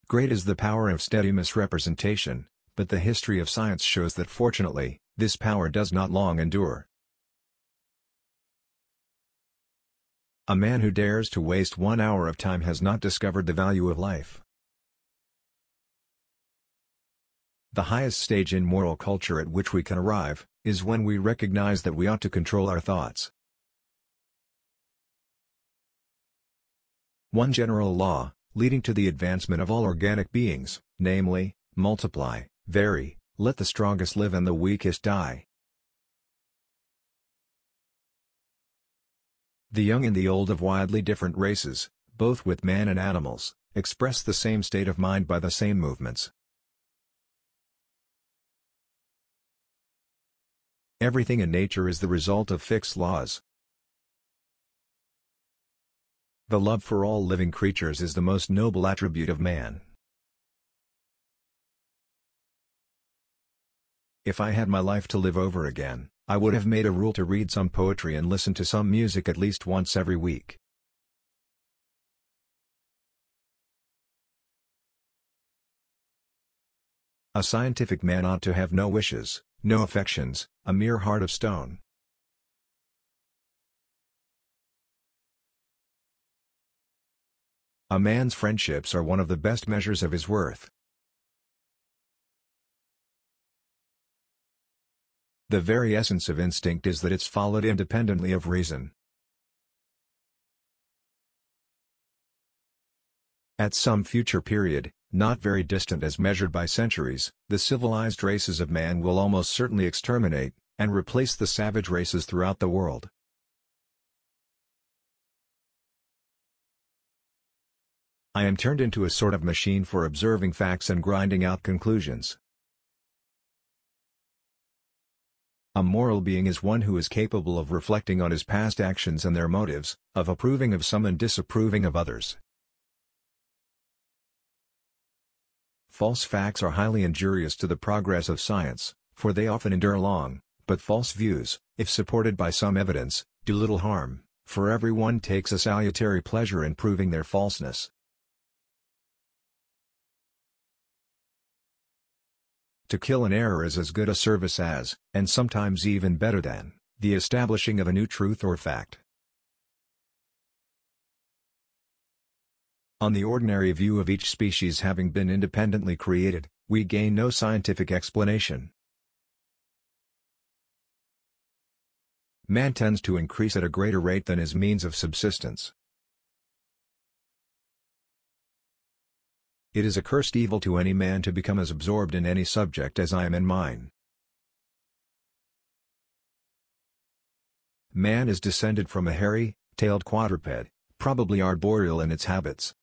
Great is the power of steady misrepresentation, but the history of science shows that fortunately, this power does not long endure. A man who dares to waste 1 hour of time has not discovered the value of life. The highest stage in moral culture at which we can arrive, is when we recognize that we ought to control our thoughts. One general law, leading to the advancement of all organic beings, namely, multiply, vary, let the strongest live and the weakest die. The young and the old of widely different races, both with man and animals, express the same state of mind by the same movements. Everything in nature is the result of fixed laws. The love for all living creatures is the most noble attribute of man. If I had my life to live over again, I would have made a rule to read some poetry and listen to some music at least once every week. A scientific man ought to have no wishes, no affections, a mere heart of stone. A man's friendships are one of the best measures of his worth. The very essence of instinct is that it's followed independently of reason. At some future period, not very distant as measured by centuries, the civilized races of man will almost certainly exterminate, and replace the savage races throughout the world. I am turned into a sort of machine for observing facts and grinding out conclusions. A moral being is one who is capable of reflecting on his past actions and their motives, of approving of some and disapproving of others. False facts are highly injurious to the progress of science, for they often endure long, but false views, if supported by some evidence, do little harm, for everyone takes a salutary pleasure in proving their falseness. To kill an error is as good a service as, and sometimes even better than, the establishing of a new truth or fact. On the ordinary view of each species having been independently created, we gain no scientific explanation. Man tends to increase at a greater rate than his means of subsistence. It is a cursed evil to any man to become as absorbed in any subject as I am in mine. Man is descended from a hairy, tailed quadruped, probably arboreal in its habits.